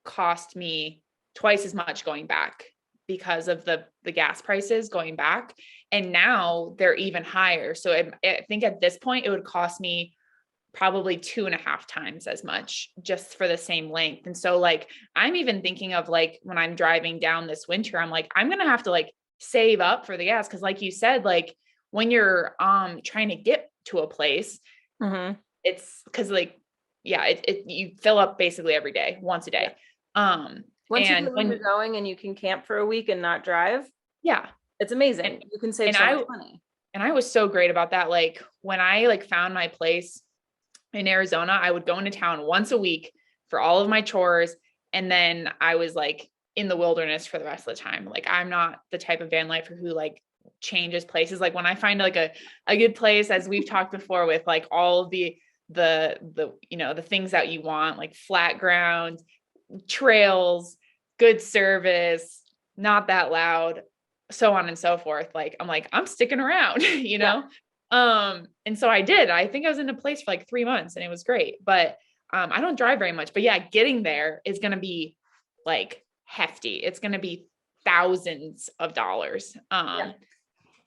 cost me twice as much going back because of the gas prices going back. And now they're even higher. So I think at this point it would cost me probably 2.5 times as much just for the same length. And so like, I'm even thinking of like, when I'm driving down this winter, I'm like, I'm going to have to like save up for the gas. Cause like you said, like when you're, trying to get to a place, Mm-hmm. it's cause like, yeah, you fill up basically every day, once a day. Once you And get where you're when, going and you can camp for a week and not drive, yeah. it's amazing. And, You can save and so I, much money. and I was so great about that. Like when I like found my place in Arizona, I would go into town once a week for all of my chores. And then I was like in the wilderness for the rest of the time. Like I'm not the type of van lifer who like changes places. Like when I find like a good place, as we've talked before, with like all of the the things that you want, like flat ground, trails, good service, not that loud, so on and so forth. Like I'm like, I'm sticking around, you Yeah. know? And so I did. I think I was in a place for like 3 months and it was great. But I don't drive very much. But yeah, getting there is gonna be like hefty. It's gonna be thousands of dollars. Yeah.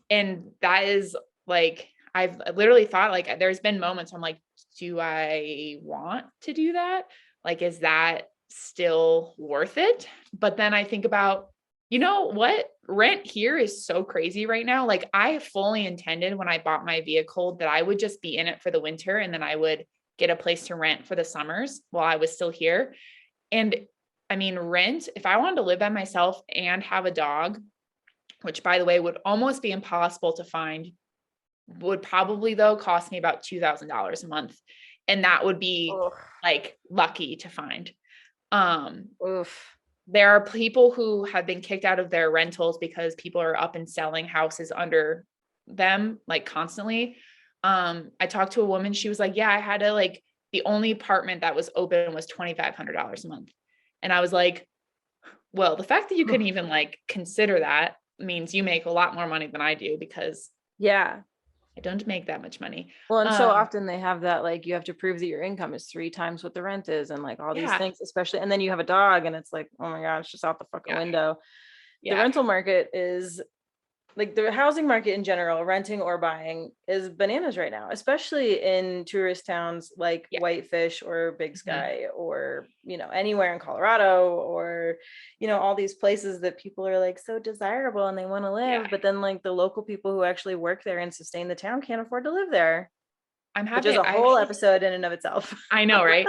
And that is like, I've literally thought like there's been moments I'm like, do I want to do that? Like, is that still worth it? But then I think about, you know what? Rent here is so crazy right now. Like I fully intended when I bought my vehicle that I would just be in it for the winter and then I would get a place to rent for the summers while I was still here. And I mean, rent, if I wanted to live by myself and have a dog, which by the way would almost be impossible to find, would probably though cost me about $2,000 a month. And that would be Ugh. like lucky to find. Um, Oof. there are people who have been kicked out of their rentals because people are up and selling houses under them like constantly. I talked to a woman, she was like, yeah, I had to like, the only apartment that was open was $2,500 a month. And I was like, well, the fact that you couldn't even like consider that means you make a lot more money than I do, because Yeah. I don't make that much money. Well, and so often they have that, like, you have to prove that your income is 3 times what the rent is and like all these Yeah. things, especially, and then you have a dog and it's like, oh my God, it's just out the fucking Yeah. window. The Yeah. rental market is like, the housing market in general, renting or buying, is bananas right now, especially in tourist towns like Yeah. Whitefish or Big Mhm. Sky, or anywhere in Colorado, or all these places that people are like so desirable and they want to live, Yeah. but then like the local people who actually work there and sustain the town can't afford to live there, I'm which is happy. a whole episode in and of itself. I know, right?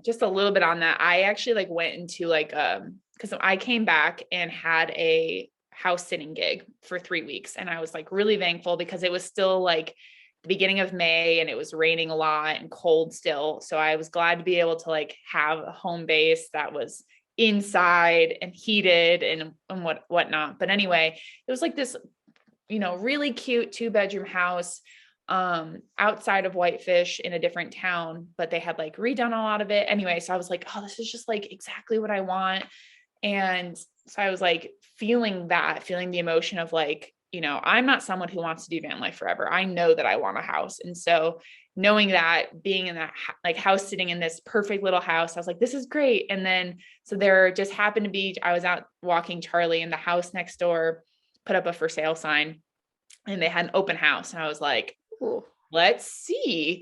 Just a little bit on that. I actually like went into like, cause I came back and had a house sitting gig for 3 weeks. And I was like really thankful because it was still like the beginning of May and it was raining a lot and cold still. So I was glad to be able to like have a home base that was inside and heated and whatnot. But anyway, it was like this, really cute 2-bedroom house outside of Whitefish in a different town, but they had like redone a lot of it. Anyway, so I was like, oh, this is just like exactly what I want. And so I was like feeling the emotion of like, I'm not someone who wants to do van life forever. I know that I want a house. And so knowing that, being in that like house sitting in this perfect little house, I was like, this is great. And then, so there just happened to be, I was out walking Charlie and the house next door put up a for sale sign and they had an open house. And I was like, Ooh. let's see.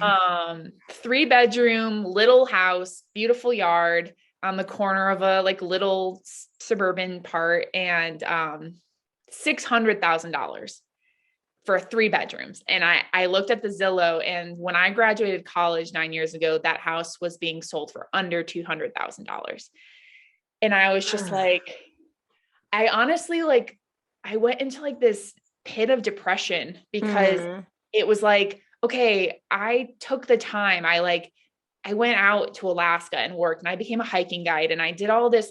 3-bedroom little house, beautiful yard on the corner of a like little suburban part, and $600,000 for 3 bedrooms. And I looked at the Zillow, and when I graduated college 9 years ago, that house was being sold for under $200,000. And I was just like, I honestly like, I went into like this pit of depression because Mhm. it was like, okay, I took the time. I went out to Alaska and worked and I became a hiking guide and I did all this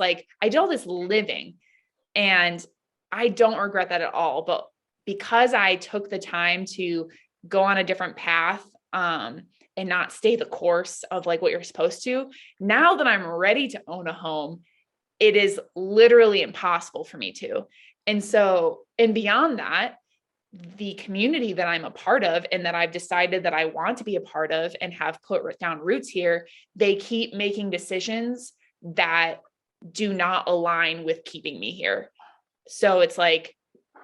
living. And I don't regret that at all. But because I took the time to go on a different path, and not stay the course of like what you're supposed to, now that I'm ready to own a home, it is literally impossible for me to. And so, and beyond that, the community that I'm a part of and that I've decided that I want to be a part of and have put down roots here, they keep making decisions that do not align with keeping me here. So it's like,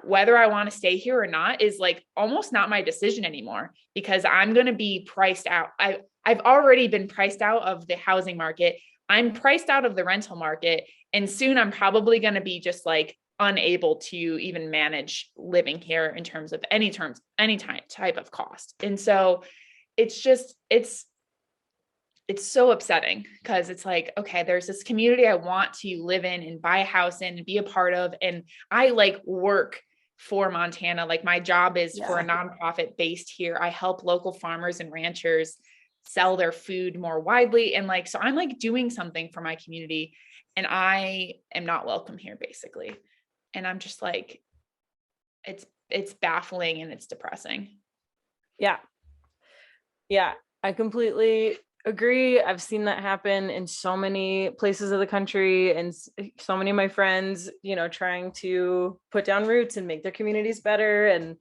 whether I want to stay here or not is like almost not my decision anymore, because I'm going to be priced out. I've already been priced out of the housing market. I'm priced out of the rental market. And soon I'm probably going to be just like unable to even manage living here in terms of any type of cost. And so it's just, it's so upsetting, because it's like, okay, there's this community I want to live in and buy a house in and be a part of. And I like work for Montana. Like my job is for a nonprofit based here. I help local farmers and ranchers sell their food more widely. And like, so I'm like doing something for my community, and I am not welcome here basically. And I'm just like, it's baffling and it's depressing. Yeah. Yeah. I completely agree. I've seen that happen in so many places of the country, and so many of my friends, trying to put down roots and make their communities better. And,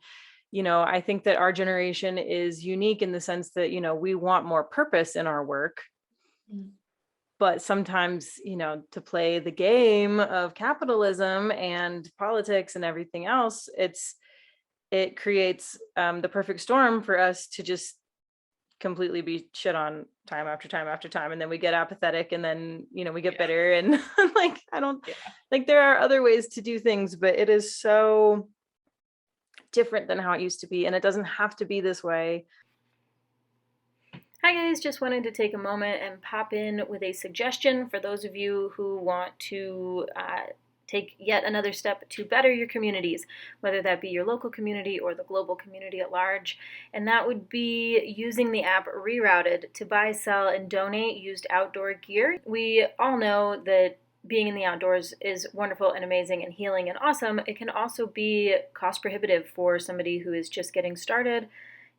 I think that our generation is unique in the sense that, we want more purpose in our work. But sometimes, to play the game of capitalism and politics and everything else, it creates the perfect storm for us to just completely be shit on time after time after time. And then we get apathetic, and then, we get bitter, and like, I don't like, there are other ways to do things, but it is so different than how it used to be. And it doesn't have to be this way. Hi guys, just wanted to take a moment and pop in with a suggestion for those of you who want to take yet another step to better your communities, whether that be your local community or the global community at large. And that would be using the app Rerouted to buy, sell, and donate used outdoor gear. We all know that being in the outdoors is wonderful and amazing and healing and awesome. It can also be cost prohibitive for somebody who is just getting started.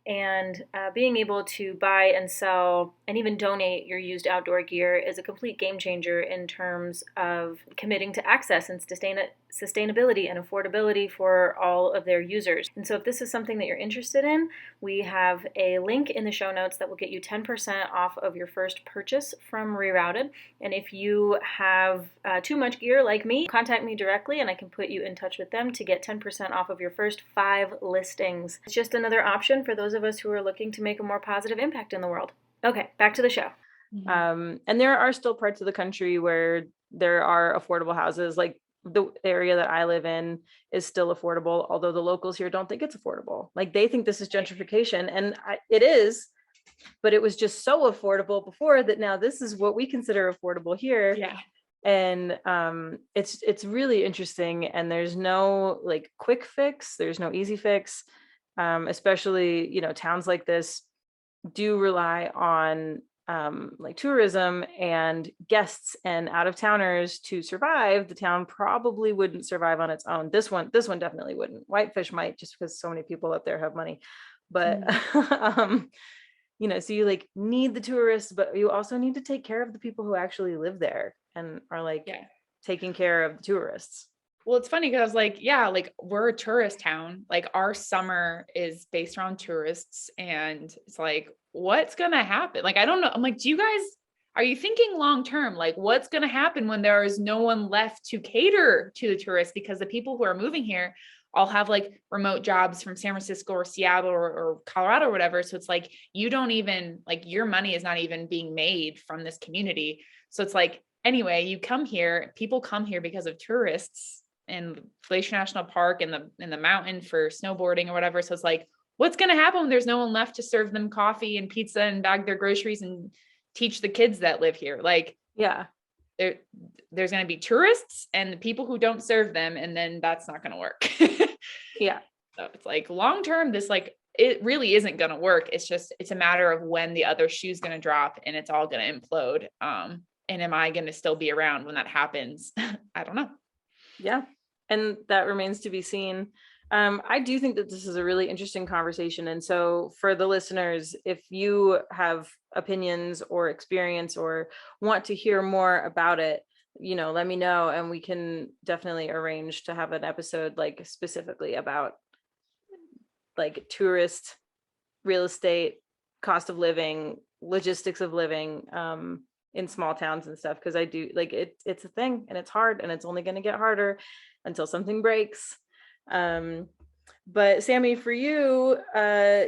And being able to buy and sell and even donate your used outdoor gear is a complete game changer in terms of committing to access and sustainability and affordability for all of their users. And so if this is something that you're interested in, we have a link in the show notes that will get you 10% off of your first purchase from Rerouted. And if you have too much gear like me, contact me directly and I can put you in touch with them to get 10% off of your first 5 listings. It's just another option for those of us who are looking to make a more positive impact in the world. Okay, back to the show. And there are still parts of the country where there are affordable houses. Like the area that I live in is still affordable, although the locals here don't think it's affordable. Like they think this is gentrification, and it is, but it was just so affordable before that now this is what we consider affordable here. Yeah. And it's really interesting, and there's no like quick fix, there's no easy fix. Especially, towns like this do rely on like tourism and guests and out-of-towners to survive. The town probably wouldn't survive on its own. This one definitely wouldn't. Whitefish might, just because so many people up there have money. But so you like need the tourists, but you also need to take care of the people who actually live there and are like taking care of the tourists. Well, it's funny because I was like, yeah, like we're a tourist town. Like our summer is based around tourists, and it's like, what's going to happen? Like, I don't know. I'm like, are you thinking long-term? Like what's going to happen when there is no one left to cater to the tourists? Because the people who are moving here all have like remote jobs from San Francisco or Seattle or Colorado or whatever. So it's like, you don't even like, your money is not even being made from this community. So it's like, anyway, people come here because of tourists and Glacier National Park and the mountain for snowboarding or whatever. So it's like, what's going to happen when there's no one left to serve them coffee and pizza and bag their groceries and teach the kids that live here? Like, there's going to be tourists and the people who don't serve them. And then that's not going to work. Yeah. So it's like long-term, this, like, it really isn't going to work. It's a matter of when the other shoe's going to drop and it's all going to implode. And am I going to still be around when that happens? I don't know. Yeah. And that remains to be seen. I do think that this is a really interesting conversation. And so for the listeners, if you have opinions or experience or want to hear more about it, let me know, and we can definitely arrange to have an episode like specifically about like tourist real estate, cost of living, logistics of living, in small towns and stuff. Cause I do like it's a thing, and it's hard, and it's only going to get harder until something breaks. But Sammy, for you,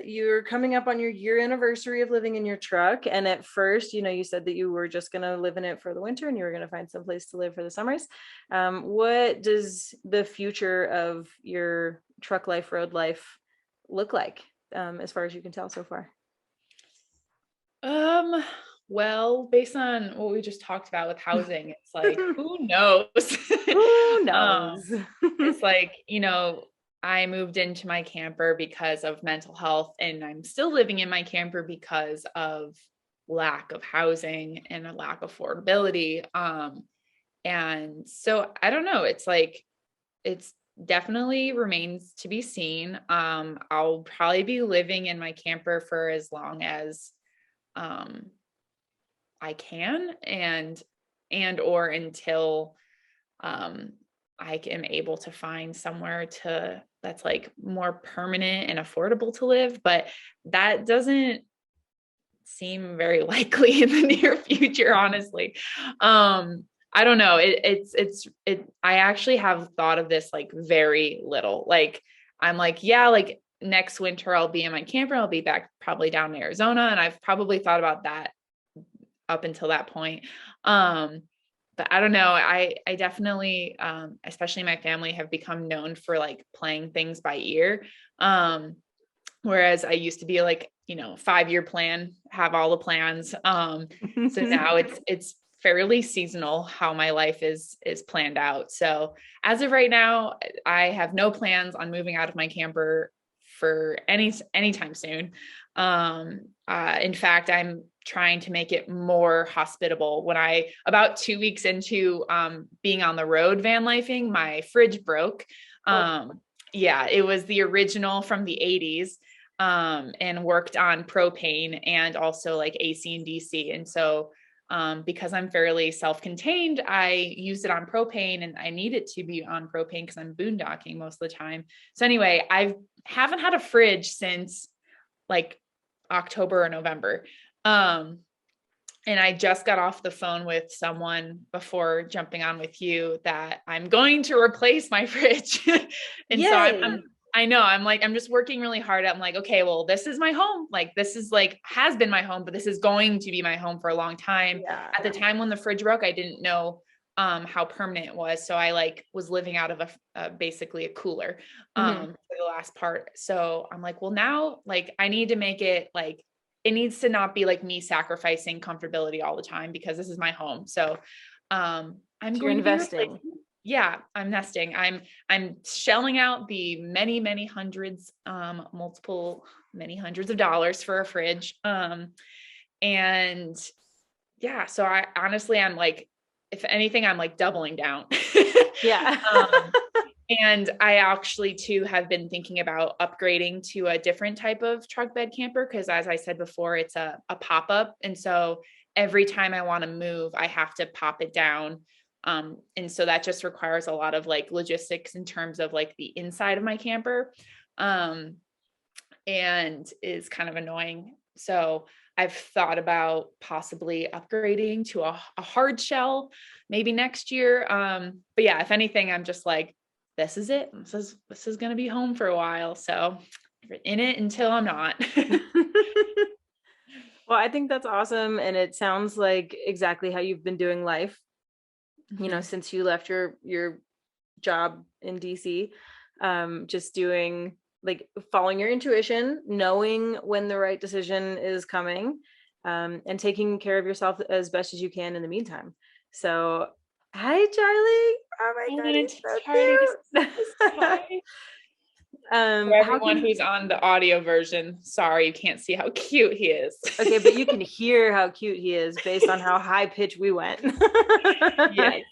you're coming up on your year anniversary of living in your truck. And at first, you said that you were just going to live in it for the winter and you were going to find some place to live for the summers. What does the future of your truck life, road life look like, as far as you can tell so far? Well, based on what we just talked about with housing, it's like, who knows? Who knows? It's like, I moved into my camper because of mental health, and I'm still living in my camper because of lack of housing and a lack of affordability. And so I don't know, it's like, it's definitely remains to be seen. I'll probably be living in my camper for as long as, I can, and or until I am able to find somewhere that's like more permanent and affordable to live, but that doesn't seem very likely in the near future, honestly. I don't know. I actually have thought of this like very little. Like, I'm like, yeah, like next winter I'll be in my camper. I'll be back probably down in Arizona. And I've probably thought about that up until that point. But I don't know. I definitely, especially my family, have become known for like playing things by ear. Whereas I used to be like, 5-year plan, have all the plans. So now it's fairly seasonal how my life is planned out. So as of right now, I have no plans on moving out of my camper for anytime soon. In fact, I'm trying to make it more hospitable. About 2 weeks into being on the road van lifing, my fridge broke. Yeah, it was the original from the 80s, and worked on propane and also like AC and DC. And so because I'm fairly self-contained, I used it on propane, and I need it to be on propane because I'm boondocking most of the time. So anyway, I haven't had a fridge since like October or November. And I just got off the phone with someone before jumping on with you that I'm going to replace my fridge. And Yay. So I'm just working really hard. I'm like, okay, well, this is my home. Like, this is like, has been my home, but this is going to be my home for a long time. Yeah. At the time when the fridge broke, I didn't know how permanent it was. So I like was living out of basically a cooler, for the last part. So I'm like, well, now like I need to make it like, it needs to not be like me sacrificing comfortability all the time because this is my home. So, you're investing. Yeah, I'm nesting. I'm shelling out the many hundreds, many hundreds of dollars for a fridge. And yeah, so I honestly, I'm like, if anything, I'm like doubling down. Yeah. And I actually too have been thinking about upgrading to a different type of truck bed camper. Cause as I said before, it's a pop-up. And so every time I want to move, I have to pop it down. And so that just requires a lot of like logistics in terms of like the inside of my camper, and is kind of annoying. So I've thought about possibly upgrading to a hard shell maybe next year. But yeah, if anything, I'm just like, this is it. This is going to be home for a while. So in it until I'm not. Well, I think that's awesome. And it sounds like exactly how you've been doing life, since you left your job in DC, just doing like following your intuition, knowing when the right decision is coming, and taking care of yourself as best as you can in the meantime. So, hi, Charlie. Oh my God, he's so cute. For everyone who's on the audio version, sorry, you can't see how cute he is. Okay, but you can hear how cute he is based on how high pitched we went. Yes.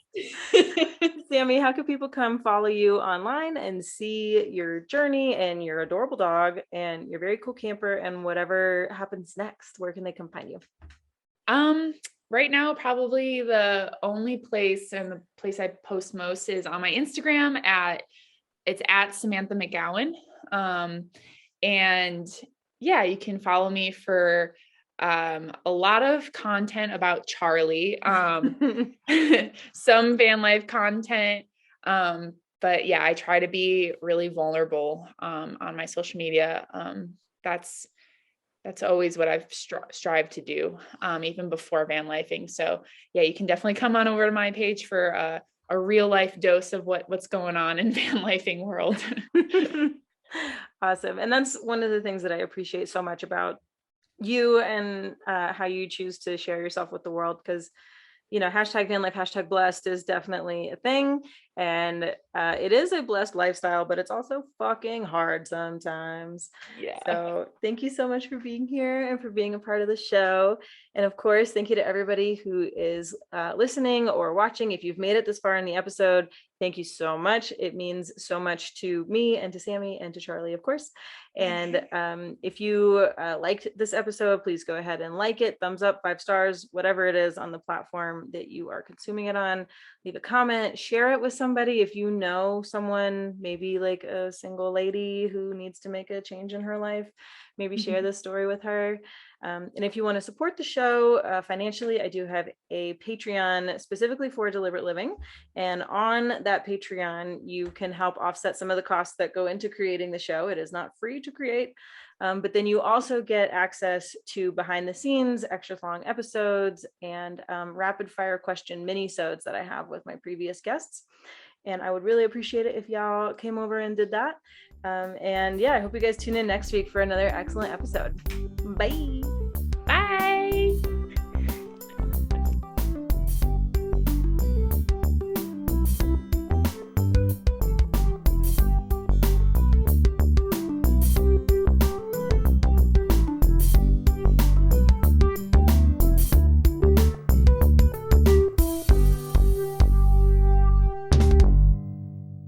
Sammy, how can people come follow you online and see your journey and your adorable dog and your very cool camper and whatever happens next? Where can they come find you? Right now, probably the only place and the place I post most is on my Instagram it's at Samantha McGowan. And yeah, you can follow me for a lot of content about Charlie, some van life content. But yeah, I try to be really vulnerable on my social media. That's always what I've strived to do, even before van lifing. So yeah, you can definitely come on over to my page for a real life dose of what's going on in van lifing world. Awesome. And that's one of the things that I appreciate so much about you and how you choose to share yourself with the world, because hashtag van life, hashtag blessed is definitely a thing. And it is a blessed lifestyle, but it's also fucking hard sometimes. Yeah. So thank you so much for being here and for being a part of the show. And of course, thank you to everybody who is listening or watching. If you've made it this far in the episode, thank you so much. It means so much to me and to Sammy and to Charlie, of course. And if you liked this episode, please go ahead and like it, thumbs up, 5 stars, whatever it is on the platform that you are consuming it on. Leave a comment, share it with somebody. If you know someone, maybe like a single lady who needs to make a change in her life, maybe share this story with her. And if you want to support the show financially, I do have a Patreon specifically for Deliberate Living. And on that Patreon, you can help offset some of the costs that go into creating the show. It is not free to create. But then you also get access to behind the scenes, extra long episodes, and rapid fire question mini-sodes that I have with my previous guests. And I would really appreciate it if y'all came over and did that. And yeah, I hope you guys tune in next week for another excellent episode. Bye.